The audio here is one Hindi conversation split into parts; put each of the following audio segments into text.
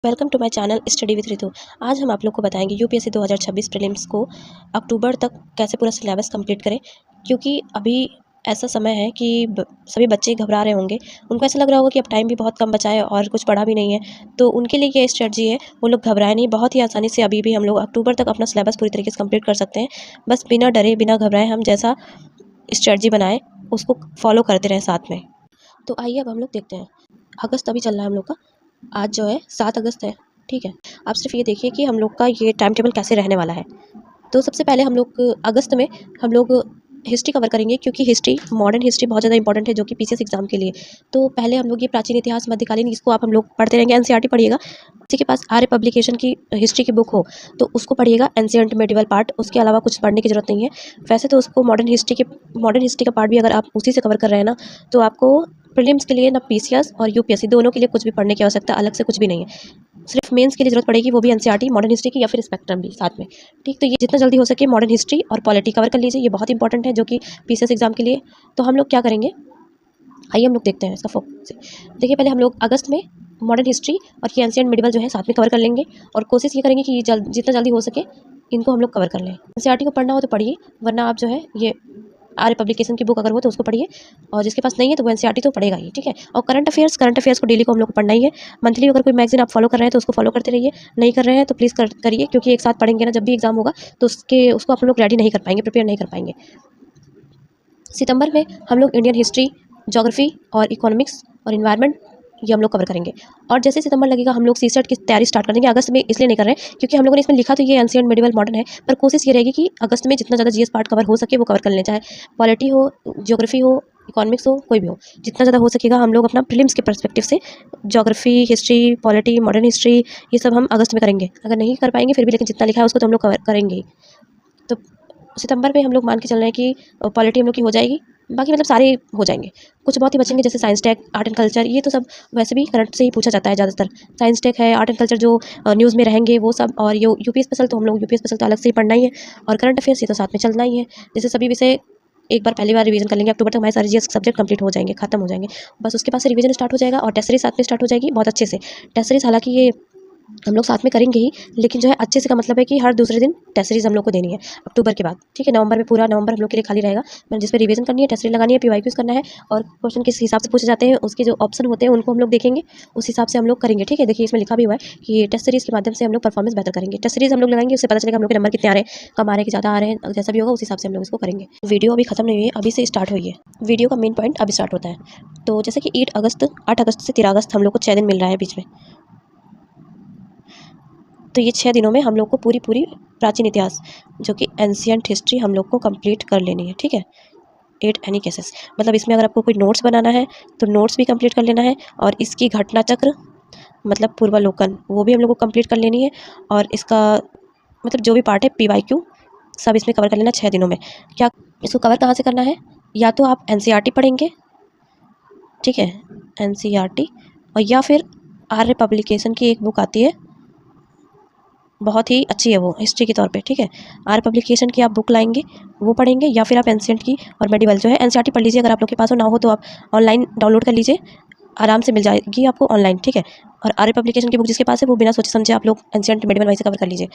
Welcome to my channel study with Ritu. आज हम आप लोग को बताएंगे यूपीएससी 2026 प्रीलिम्स को अक्टूबर तक कैसे पूरा सिलेबस कंप्लीट करें, क्योंकि अभी ऐसा समय है कि सभी बच्चे घबरा रहे होंगे। उनको ऐसा लग रहा होगा कि अब टाइम भी बहुत कम बचा है और कुछ पढ़ा भी नहीं है, तो उनके लिए ये स्ट्रेटजी है। वो लोग घबराए नहीं, बहुत ही आसानी से अभी भी हम लोग अक्टूबर तक अपना सिलेबस पूरी तरीके से कंप्लीट कर सकते हैं। बस बिना डरे बिना घबराए हम जैसा स्ट्रेटजी बनाए उसको फॉलो करते रहें साथ में। तो आइए अब हम लोग देखते हैं। अगस्त अभी चल रहा है हम लोग का, आज जो है 7 अगस्त है। ठीक है, आप सिर्फ ये देखिए कि हम लोग का ये टाइम टेबल कैसे रहने वाला है। तो सबसे पहले हम लोग अगस्त में हम लोग हिस्ट्री कवर करेंगे, क्योंकि हिस्ट्री मॉडर्न हिस्ट्री बहुत ज़्यादा इंपॉर्टेंट है जो कि पीसीएस एग्जाम के लिए। तो पहले हम लोग ये प्राचीन इतिहास मध्यकालीन इसको आप हम लोग पढ़ते रहेंगे। एनसीईआरटी पढ़िएगा, किसी के पास आर्य पब्लिकेशन की हिस्ट्री की बुक हो तो उसको पढ़िएगा, एंशिएंट मेडिवल पार्ट। उसके अलावा कुछ पढ़ने की जरूरत नहीं है। वैसे तो उसको मॉडर्न हिस्ट्री का पार्ट भी अगर आप उसी से कवर कर रहे हैं ना, तो आपको प्रीलिम्स के लिए ना पीसीएस और यूपीएससी दोनों के लिए कुछ भी पढ़ने की आवश्यकता अलग से कुछ भी नहीं है। सिर्फ मेंस के लिए जरूरत पड़ेगी, वो भी एनसीईआरटी मॉडर्न हिस्ट्री की या फिर स्पेक्ट्रम भी साथ में। ठीक, तो ये जितना जल्दी हो सके मॉडर्न हिस्ट्री और पॉलिटी कवर कर लीजिए, ये बहुत इंपॉर्टेंट है जो कि पीसीएस एग्जाम के लिए। तो हम लोग क्या करेंगे, आइए हम लोग देखते हैं इसका फोकस से। देखिए, पहले हम लोग अगस्त में मॉडर्न हिस्ट्री और ये एंशिएंट मेडिवल जो है साथ में कवर कर लेंगे, और कोशिश ये करेंगे कि ये जितना जल्दी हो सके इनको हम लोग कवर कर लें। एनसीईआरटी को पढ़ना हो तो पढ़िए, वरना आप जो है ये आर्य पब्लिकेशन की बुक अगर हो तो उसको पढ़िए, और जिसके पास नहीं है तो वो एनसीईआरटी तो पढ़ेगा ही। ठीक है, और करंट अफेयर्स को डेली को हम लोग को पढ़ना ही है। मंथली अगर कोई मैगजीन आप फॉलो कर रहे हैं तो उसको फॉलो करते रहिए, नहीं कर रहे हैं तो प्लीज़ करिए, क्योंकि एक साथ पढ़ेंगे ना, जब भी एग्जाम होगा तो उसको आप लोग रेडी नहीं कर पाएंगे, प्रिपेयर नहीं कर पाएंगे। सितंबर में हम लोग इंडियन हिस्ट्री, ज्योग्राफी और इकोनॉमिक्स और इन्वायरमेंट ये हम लोग कवर करेंगे। और जैसे सितंबर लगेगा हम लोग सीसेट की तैयारी स्टार्ट कर देंगे। अगस्त में इसलिए नहीं कर रहे हैं क्योंकि हम लोगों ने इसमें लिखा तो ये एंशिएंट मेडिवल मॉडर्न है, पर कोशिश ये रहेगी कि अगस्त में जितना ज़्यादा जीएस पार्ट कवर हो सके वो कवर कर लें, चाहे पॉलिटी हो, ज्योग्राफी हो, इकोनॉमिक्स हो, कोई भी हो। जितना ज़्यादा हो सकेगा हम लोग अपना प्रीलिम्स के पर्सपेक्टिव से geography, history, polity, modern history ये सब हम अगस्त में करेंगे। अगर नहीं कर पाएंगे फिर भी, लेकिन जितना लिखा है उसको तो हम लोग कवर करेंगे ही। तो सितंबर में हम लोग मान के चल रहे हैं कि पॉलिटी हम लोग की हो जाएगी, बाकी मतलब सारे हो जाएंगे। कुछ बहुत ही बचेंगे, जैसे science tech, art and culture, ये तो सब वैसे भी करंट से ही पूछा जाता है ज़्यादातर। साइंस टेक है, आर्ट एंड कल्चर जो न्यूज़ में रहेंगे वो सब, और ये यूपी स्पेशल तो हम लोग यूपी स्पेशल तो अलग से ही पढ़ना ही है, और करंट अफेयर्स ये तो साथ में चलना ही है। जैसे सभी विषय एक बार पहली बार रिवीजन कर लेंगे, अक्टूबर तक हमारे सारे जीएस सब्जेक्ट कंप्लीट हो जाएंगे, खत्म हो जाएंगे। बस उसके बाद से रिवीजन स्टार्ट हो जाएगा, और टेस्ट सीरीज साथ में स्टार्ट हो जाएगी बहुत अच्छे से। टेस्ट सीरीज हालांकि ये हम लोग साथ में करेंगे ही, लेकिन जो है अच्छे से का मतलब है कि हर दूसरे दिन टेस्ट सीरीज हम लोग को देनी है अक्टूबर के बाद। ठीक है, नवंबर में पूरा नवंबर हम लोग के लिए खाली रहेगा, जिसमें रिवीजन करनी है, टेस्ट सीरीज लगानी है, पीवाईक्यूज करना है, और क्वेश्चन किस हिसाब से पूछे जाते हैं उसके जो ऑप्शन होते हैं उनको हम लोग देखेंगे, उस हिसाब से हम लोग करेंगे। ठीक है, देखिए इसमें लिखा भी हुआ है कि टेस्ट सीरीज के माध्यम से हम लोग परफॉर्मेंस बेहतर करेंगे। टेस्ट सीरीज हम लोग लगाएंगे, उससे पता चलेगा हम लोग के नंबर कितने आ रहे हैं, कम आ रहे हैं कि ज़्यादा आ रहे हैं, जैसा भी होगा उस हिसाब से हम लोग इसको करेंगे। वीडियो अभी खत्म नहीं हुई है, अभी से स्टार्ट हुई है। वीडियो का मेन पॉइंट अभी स्टार्ट होता है। तो जैसे कि 8 अगस्त से 13 अगस्त हम लोग को 6 दिन मिल रहा है बीच में। तो ये 6 दिनों में हम लोग को पूरी प्राचीन इतिहास जो कि एंशिएंट हिस्ट्री हम लोग को कंप्लीट कर लेनी है। ठीक है, 8 एनी केसेस, मतलब इसमें अगर आपको कोई नोट्स बनाना है तो नोट्स भी कंप्लीट कर लेना है, और इसकी घटना चक्र मतलब पूर्वालोकन वो भी हम लोग को कंप्लीट कर लेनी है, और इसका मतलब जो भी पार्ट है पीवाईक्यू सब इसमें कवर कर लेना 6 दिनों में। क्या इसको कवर कहाँ से करना है, या तो आप एनसीईआरटी पढ़ेंगे, ठीक है, एनसीईआरटी, और या फिर आर्य पब्लिकेशन की एक बुक आती है, बहुत ही अच्छी है वो हिस्ट्री के तौर पे। ठीक है, आर पब्लिकेशन की आप बुक लाएंगे वो पढ़ेंगे, या फिर आप एंशिएंट की और मेडिवल जो है एनसीईआरटी पढ़ लीजिए। अगर आप लोग के पास हो, ना हो तो आप ऑनलाइन डाउनलोड कर लीजिए, आराम से मिल जाएगी आपको ऑनलाइन। ठीक है, और आर पब्लिकेशन की बुक जिसके पास है वो बिना सोचे समझे आप लोग एंशिएंट मेडिवल वहीं से कवर कर लीजिए।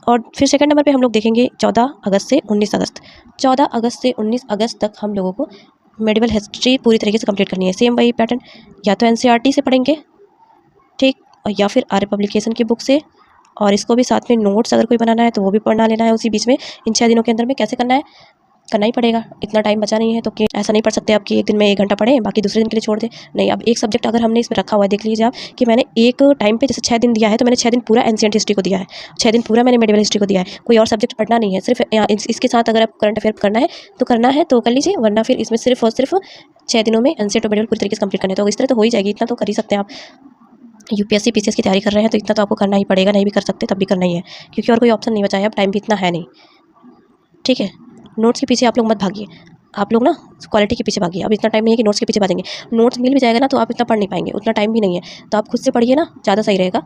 और फिर सेकंड नंबर पे हम लोग देखेंगे 14 अगस्त से 19 अगस्त। 14 अगस्त से 19 अगस्त तक हम लोगों को मेडिवल हिस्ट्री पूरी तरीके से कंप्लीट करनी है। सेम वही पैटर्न, या तो एनसीईआरटी से पढ़ेंगे, ठीक, और या फिर आर्य पब्लिकेशन की बुक से, और इसको भी साथ में नोट्स अगर कोई बनाना है तो वो भी पढ़ना लेना है उसी बीच में। इन 6 दिनों के अंदर में कैसे करना है, करना ही पड़ेगा, इतना टाइम बचा नहीं है तो ऐसा नहीं पढ़ सकते आप कि एक दिन में 1 घंटा पढ़ें बाकी दूसरे दिन के लिए छोड़ दें। नहीं, अब एक सब्जेक्ट अगर हमने इसमें रखा हुआ है, देख लीजिए आप कि मैंने एक टाइम पे जैसे 6 दिन दिया है, तो मैंने 6 दिन पूरा एंशिएंट हिस्ट्री को दिया है, 6 दिन पूरा मैंने मेडिवल हिस्ट्री को दिया है। कोई और सब्जेक्ट पढ़ना नहीं है, सिर्फ इसके साथ अगर आप करंट अफेयर करना है तो कर लीजिए, वरना फिर इसमें सिर्फ और सिर्फ 6 दिनों में एंशिएंट और मेडिवल पूरी तरीके से कंप्लीट करना है। तो इस तरह तो हो ही जाएगी, इतना तो कर ही सकते हैं आप। यूपीएससी पीसीएस की तैयारी कर रहे हैं तो इतना तो आपको करना ही पड़ेगा, नहीं भी कर सकते तब भी करना ही है, क्योंकि और कोई ऑप्शन नहीं बचा है, अब टाइम भी इतना है नहीं। ठीक है, नोट्स के पीछे आप लोग मत भागिए, आप लोग ना क्वालिटी के पीछे भागिए। अब इतना टाइम नहीं है कि नोट्स के पीछे भागेंगे, नोट्स मिल भी जाएगा ना तो आप इतना पढ़ नहीं पाएंगे, उतना टाइम भी नहीं है, तो आप खुद से पढ़िए ना, ज़्यादा सही रहेगा।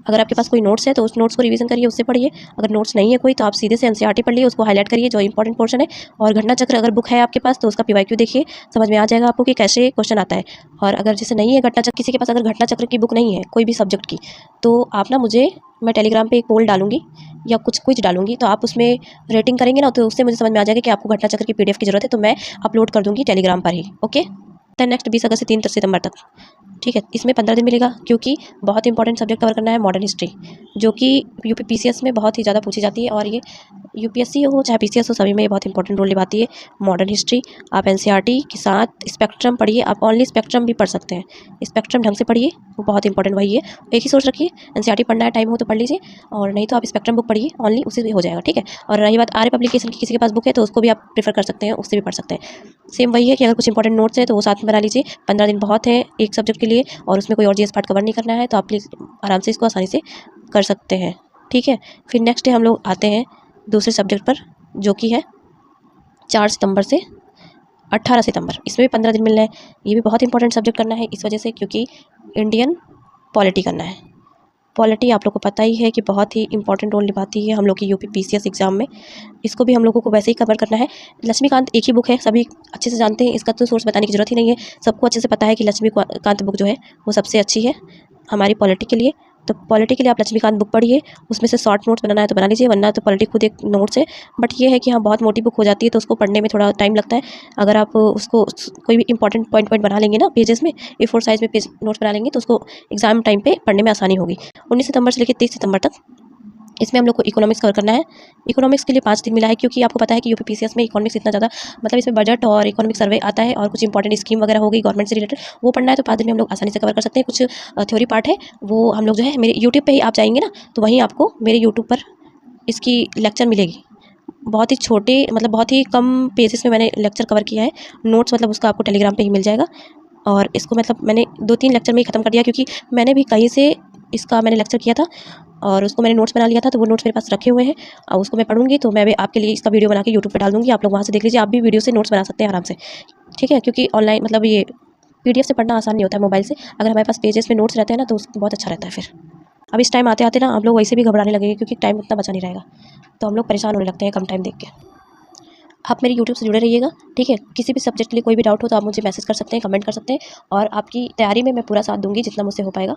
अगर आपके पास कोई नोट्स है तो उस नोट्स को रिवीजन करिए, उससे पढ़िए। अगर नोट्स नहीं है कोई तो आप सीधे से एनसीईआरटी पढ़ लिए, उसको हाईलाइट करिए जो इंपॉर्टेंट पोर्शन है। और घटना चक्र अगर बुक है आपके पास तो उसका पीवाईक्यू देखिए, समझ में आ जाएगा आपको कि कैसे क्वेश्चन आता है। और अगर जैसे नहीं है घटना चक्र, किसी के पास अगर घटना चक्र की बुक नहीं है कोई भी सब्जेक्ट की, तो आप ना मुझे, मैं टेलीग्राम पे एक पोल डालूंगी या कुछ क्विज डालूंगी, तो आप उसमें रेटिंग करेंगे ना, तो उससे मुझे समझ में आ जाएगा कि आपको घटना चक्र की पीडीएफ की जरूरत है, तो मैं अपलोड कर दूंगी टेलीग्राम पर ही। ओके, नेक्स्ट 20 अगस्त से 3 सितंबर तक, ठीक है। इसमें 15 दिन मिलेगा क्योंकि बहुत इंपॉर्टेंट सब्जेक्ट कवर करना है, मॉडर्न हिस्ट्री, जो कि यूपी पीसीएस में बहुत ही ज़्यादा पूछी जाती है। और ये यूपीएससी हो चाहे पीसीएस हो, सभी में ये बहुत इंपॉर्टेंट रोल निभाती है मॉडर्न हिस्ट्री। आप एनसीईआरटी के साथ स्पेक्ट्रम पढ़िए, आप ओनली स्पेक्ट्रम भी पढ़ सकते हैं, स्पेक्ट्रम ढंग से पढ़िए, वो बहुत इंपॉर्टेंट वही है। एक ही सोच रखिए, एनसीईआरटी पढ़ना है, टाइम हो तो पढ़ लीजिए, और नहीं तो आप स्पेक्ट्रम बुक पढ़िए, ओनली उसी से हो जाएगा, ठीक है। और रही बात आर्य पब्लिकेशन की, किसी के पास बुक है तो उसको भी आप प्रेफर कर सकते हैं, उससे भी पढ़ सकते हैं। सेम वही है कि अगर कुछ इंपॉर्टेंट नोट्स है तो वो साथ में बना लीजिए। 15 दिन बहुत है एक सब्जेक्ट के लिए, और उसमें कोई और जीएस पार्ट कवर नहीं करना है, तो आप प्लीज़ आराम से इसको आसानी से कर सकते हैं, ठीक है। फिर नेक्स्ट डे हम लोग आते हैं दूसरे सब्जेक्ट पर, जो कि है 4 सितंबर से 18 सितंबर। इसमें भी 15 दिन मिलना है। ये भी बहुत इंपॉर्टेंट सब्जेक्ट करना है इस वजह से, क्योंकि इंडियन पॉलिटी करना है। पॉलिटी आप लोग को पता ही है कि बहुत ही इंपॉर्टेंट रोल निभाती है हम लोग की यूपी पीसीएस एग्जाम में। इसको भी हम लोगों को वैसे ही कवर करना है। लक्ष्मीकांत एक ही बुक है, सभी अच्छे से जानते हैं, इसका तो सोर्स बताने की जरूरत ही नहीं है। सबको अच्छे से पता है कि लक्ष्मीकांत बुक जो है वो सबसे अच्छी है हमारी पॉलिटी के लिए। तो पॉलिटी के लिए आप लक्ष्मीकांत बुक पढ़िए, उसमें से शॉर्ट नोट्स बनाना है तो बना लीजिए, वरना तो पॉलिटी खुद एक नोट्स है। बट ये है कि हाँ, बहुत मोटी बुक हो जाती है तो उसको पढ़ने में थोड़ा टाइम लगता है। अगर आप उसको कोई भी इंपॉर्टेंट पॉइंट बना लेंगे ना पेजेस में, A4 साइज़ में पेज नोट्स बना लेंगे, तो उसको एग्जाम टाइम पे पढ़ने में आसानी होगी। 19 सितंबर से लेकर 30 सितंबर तक इसमें हम लोग को इकोनॉमिक्स कवर करना है। इकोनॉमिक्स के लिए 5 दिन मिला है, क्योंकि आपको पता है कि यूपी पीसीएस में इकोनॉमिक्स इतना ज़्यादा, मतलब इसमें बजट और इकोनॉमिक सर्वे आता है और कुछ इंपॉर्टेंट स्कीम वगैरह हो गई गवर्नमेंट से रिलेटेड, वो पढ़ना है। तो 5 दिन में हम लोग आसानी से कवर कर सकते हैं। कुछ थ्योरी पार्ट है वो हम लोग जो है मेरे यूट्यूब पर ही आप जाएंगे ना, तो वहीं आपको मेरे यूट्यूब पर इसकी लेक्चर मिलेगी। बहुत ही छोटे, मतलब बहुत ही कम पेजेस में मैंने लेक्चर कवर किया है। नोट्स मतलब उसका आपको टेलीग्राम पे ही मिल जाएगा। और इसको मतलब मैंने 2-3 लेक्चर में ही ख़त्म कर दिया, क्योंकि मैंने भी कहीं से इसका मैंने लेक्चर किया था और उसको मैंने नोट्स बना लिया था, तो वो नोट्स मेरे पास रखे हुए हैं। और उसको मैं पढ़ूंगी तो मैं भी आपके लिए इसका वीडियो बना के यूट्यूब पे डाल दूँगी, आप लोग वहाँ से देख लीजिए। आप भी वीडियो से नोट्स बना सकते हैं आराम से, ठीक है। क्योंकि ऑनलाइन मतलब ये पीडीएफ से पढ़ना आसान नहीं होता है मोबाइल से। अगर हमारे पास पेजेस में नोट्स रहते हैं ना, तो बहुत अच्छा रहता है। फिर अब इस टाइम आते आते ना आप लोग वैसे भी घबराने लगेंगे, क्योंकि टाइम उतना बचा नहीं रहेगा, तो हम लोग परेशान होने लगते हैं कम टाइम देख के। आप मेरे यूट्यूब से जुड़े रहिएगा, ठीक है। किसी भी सब्जेक्ट के लिए कोई भी डाउट हो तो आप मुझे मैसेज कर सकते हैं, कमेंट कर सकते हैं, और आपकी तैयारी में मैं पूरा साथ दूंगी जितना मुझसे हो पाएगा।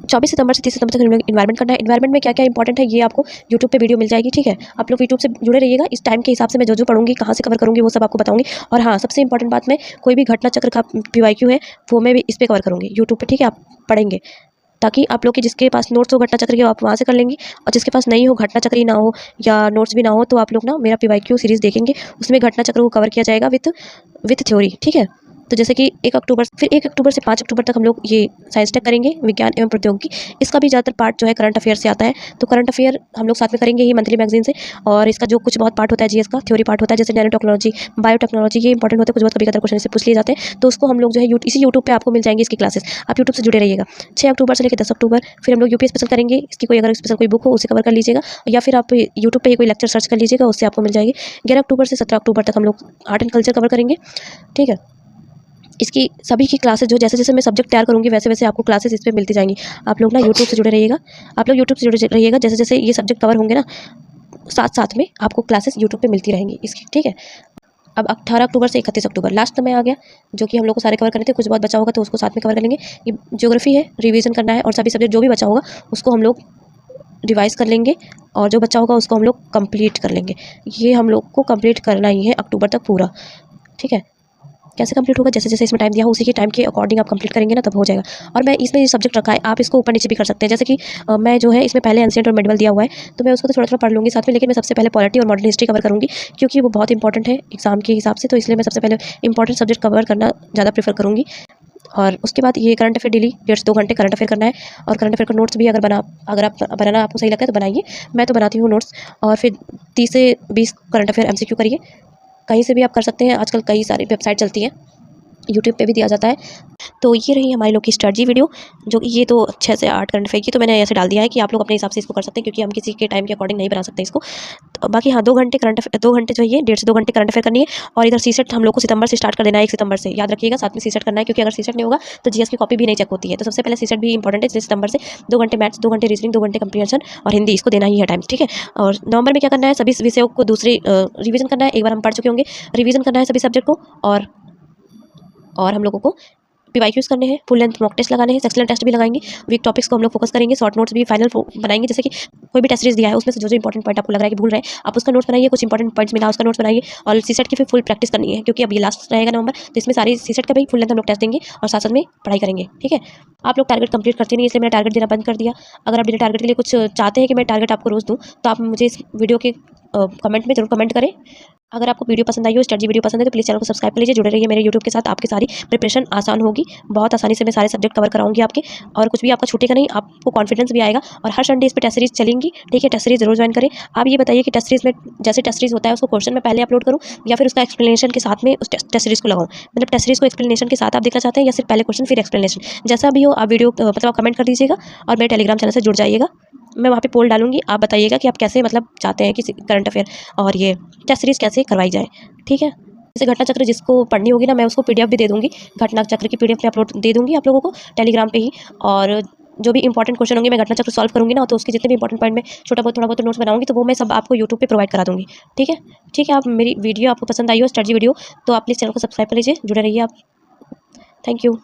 24 सितंबर से 30 सितंबर तक हम लोग इन्वायरमेंट करना है। इन्वायरमेंट में क्या क्या इंपॉर्टेंट है ये आपको यूट्यूब पे वीडियो मिल जाएगी, ठीक है। आप लोग यूट्यूब से जुड़े रहिएगा। इस टाइम के हिसाब से मैं जो पढ़ूंगी, कहाँ से कवर करूँगी, वो सब आपको बताऊंगी। और हाँ, सबसे इंपॉर्टेंट बात, मैं कोई भी घटना चक्र का पीवाईक्यू है वो मैं भी इस पर कवर करूँगी यूट्यूब पर, ठीक है। आप पढ़ेंगे ताकि आप लोग के जिसके पास नोट्स हो घटना चक्र के, आप वहाँ से कर लेंगे, और जिसके पास नहीं हो, घटना चक्र ही ना हो या नोट्स भी ना हो, तो आप लोग ना मेरा पीवाईक्यू सीरीज़ देखेंगे, उसमें घटना चक्र को कवर किया जाएगा विथ थ्योरी, ठीक है। तो जैसे कि 1 अक्टूबर, फिर 1 अक्टूबर से 5 अक्टूबर तक हम लोग ये साइंस टेक करेंगे, विज्ञान एवं प्रौद्योगिकी। इसका भी ज़्यादातर पार्ट जो है करंट अफेयर से आता है, तो करंट अफेयर हम लोग साथ में करेंगे ही मंथली मैगजीन से। और इसका जो कुछ बहुत पार्ट होता है जीएस का, थ्योरी पार्ट होता है, जैसे नैनो टेक्नोलॉजी, बायोटेक्नोलॉजी, ये इंपॉर्टेंट होता है। कुछ बहुत कभी कभी क्वेश्चन से पूछ लिए जाते हैं, तो उसको हम लोग जो है इसी यूट्यूब पे आपको मिल जाएंगी इसकी क्लासेस। आप यूट्यूब से जुड़े रहिएगा। 6 अक्टूबर से लेकर 10 अक्टूबर फिर हम लोग यूपी स्पेशल करेंगे। इसकी कोई अगर स्पेशल कोई बुक हो उसे कवर कर लीजिएगा, या फिर आप यूट्यूब पे कोई लेक्चर सर्च कर लीजिएगा, उससे आपको मिल जाएगी। 11 अक्टूबर से 17 अक्टूबर तक हम लोग आर्ट एंड कल्चर कवर करेंगे, ठीक है। इसकी सभी की क्लासेस जो जैसे जैसे मैं सब्जेक्ट तैयार करूँगी वैसे वैसे आपको क्लासेस इस पे मिलती जाएंगी। आप लोग ना यूट्यूब से जुड़े रहिएगा। आप लोग यूट्यूब से जुड़े रहिएगा, जैसे जैसे ये सब्जेक्ट कवर होंगे ना, साथ साथ में आपको क्लासेस यूट्यूब पे मिलती रहेंगी इसकी, ठीक है। अब 18 अक्टूबर से 31 अक्टूबर लास्ट में आ गया, जो कि हम लोग को सारे कवर करने थे। कुछ बहुत बचा होगा तो उसको साथ में कवर कर लेंगे। ये ज्योग्राफी है, रिवीजन करना है, और सभी सब्जेक्ट जो भी बचा होगा उसको हम लोग रिवाइज कर लेंगे, और जो बच्चा होगा उसको हम लोग कंप्लीट कर लेंगे। ये हम लोग को कंप्लीट करना ही है अक्टूबर तक पूरा, ठीक है। कैसे कंप्लीट होगा, जैसे जैसे इसमें टाइम दिया हो उसी के टाइम के अकॉर्डिंग आप कंप्लीट करेंगे ना, तब हो जाएगा। और मैं इसमें ये सब्जेक्ट रखा है, आप इसको ऊपर नीचे भी कर सकते हैं। जैसे कि मैं जो है इसमें पहले एंशिएंट और मेडिवल दिया हुआ है, तो मैं उसको तो थोड़ा थोड़ा पढ़ लूँगी साथ में, लेकिन मैं सबसे पहले पॉलिटी और मॉडर्न हिस्ट्री कवर करूँगी, क्योंकि वो बहुत इंपॉर्टेंट है एग्जाम के हिसाब से। तो इसलिए मैं सबसे पहले इंपॉर्टेंट सब्जेक्ट कवर करना ज़्यादा प्रेफर करूँगी। और उसके बाद ये करंट अफेयर डेली 1.5 से 2 घंटे करंट अफेयर करना है। और करंट अफेयर का नोट्स भी अगर आप बनाना आपको सही लगता है तो बनाइए, मैं तो बनाती हूँ नोट्स। और फिर 30 से 20 करंट अफेयर MCQ करिए, कहीं से भी आप कर सकते हैं। आजकल कई सारी वेबसाइट चलती हैं, यूट्यूब पे भी दिया जाता है। तो ये रही हमारी लोग की स्ट्रेटजी वीडियो, जो कि ये तो 6 से 8 करंट अफेयर की तो मैंने ऐसे डाल दिया है कि आप लोग अपने हिसाब से इसको कर सकते हैं, क्योंकि हम किसी के टाइम के अकॉर्डिंग नहीं बना सकते इसको। तो बाकी हाँ, 2 घंटे करंट अफेयर, 2 घंटे जो है ये 1.5 से 2 घंटे करंट अफेयर करनी है। और इधर सीसेट हम लोग को सितंबर से स्टार्ट कर देना है, 1 सितंबर से। याद रखिएगा, साथ में सीसेट करना है, क्योंकि अगर सीसेट नहीं होगा तो जीएस की कॉपी भी नहीं चेक होती है। तो सबसे पहले सीसेट भी इंपॉर्टेंट है, इसलिए सितंबर से 2 घंटे मैथ्स, 2 घंटे रीजनिंग, 2 घंटे कंप्रीहेंशन और हिंदी, इसको देना ही है टाइम, ठीक है। और नवंबर में क्या करना है, सभी विषयों को दूसरी रिवीजन करना है। एक बार हम पढ़ चुके होंगे, रिवीजन करना है सभी सब्जेक्ट को। और हम लोगों को पीवाईक्यूज करने हैं, फुल लेंथ मॉक टेस्ट लगाने हैं, सेक्शनल टेस्ट भी लगाएंगे, वीक टॉपिक्स को हम लोग फोकस करेंगे, शॉर्ट नोट्स भी फाइनल बनाएंगे। जैसे कि कोई भी टेस्ट सीरीज दिया है, उसमें से जो इंपॉर्टेंट पॉइंट आपको लग रहा है कि भूल रहे हैं, आप उसका नोट्स बनाइए। कुछ इंपॉर्टेंट पॉइंट्स मिला, उसका नोट्स बनाइए। और सीसेट की फिर फुल प्रैक्टिस करनी है, क्योंकि अब ये लास्ट रहेगा नवंबर, तो इसमें सारी सीसेट का भी फुल लेंथ हम लोग टेस्ट देंगे और साथ साथ में पढ़ाई करेंगे, ठीक है। आप लोग टारगेट कंप्लीट करते नहीं, इसलिए मैंने टारगेट देना बंद कर दिया। अगर आप डेली टारगेट के लिए कुछ चाहते हैं कि मैं टारगेट आपको रोज़ दूँ, तो आप मुझे इस वीडियो के कमेंट में जरूर कमेंट करें। अगर आपको वीडियो पसंद आई हो, स्टडी वीडियो पसंद है, तो प्लीज़ चैनल को सब्सक्राइब कर लीजिए। जुड़े रहिए मेरे यूट्यूब के साथ, आपकी सारी प्रिपरेशन आसान होगी। बहुत आसानी से मैं सारे सब्जेक्ट कवर कराऊंगी आपके, और कुछ भी आपका छूटेगा नहीं, आपको कॉन्फिडेंस भी आएगा। और हर संडे इस पर टेस्ट सीरीज चलेंगी, ठीक है। टेस्ट सीरीज जरूर ज्वाइन करें। आप ये बताइए कि टेस्ट सीरीज में, जैसे टेस्ट सीरीज होता है, उसको क्वेश्चन मैं पहले अपलोड करूँ, या फिर उसका एक्सप्लेनेशन के साथ में उस टेस्ट सीरीज को लगाऊँ। मतलब टेस्ट सीरीज को एक्सप्लेनेशन के साथ आप देखना चाहते हैं, या सिर्फ पहले क्वेश्चन फिर एक्सप्लेनेशन, जैसा भी हो आप वीडियो मतलब आप कमेंट कर दीजिएगा। और मेरे टेलीग्राम चैनल से जुड़ जाइएगा, मैं वहाँ पे पोल डालूंगी। आप बताइएगा कि आप कैसे मतलब चाहते हैं कि करंट अफेयर और ये टेस्ट सीरीज कैसे करवाई जाए, ठीक है। जैसे घटना चक्र जिसको पढ़नी होगी ना, मैं उसको पीडीएफ भी दे दूंगी, घटना चक्र की पीडीएफ में अपलोड दे दूंगी आप लोगों को टेलीग्राम पे ही। और जो भी इंपॉर्टेंट क्वेश्चन होंगे, मैं घटना चक्र सॉल्व करूंगी ना, तो उसके जितने भी इंपॉर्टेंट पॉइंट में छोटा बहुत थोड़ा बहुत नोट्स बनाऊंगी, तो वो मैं सब आपको यूट्यूब पे प्रोवाइड करा दूंगी, ठीक है। ठीक है, आप मेरी वीडियो आपको पसंद आई हो, स्टडी वीडियो, तो आप प्लीज़ चैनल को सब्सक्राइब कर लीजिए। जुड़े रहिए आप। Thank you.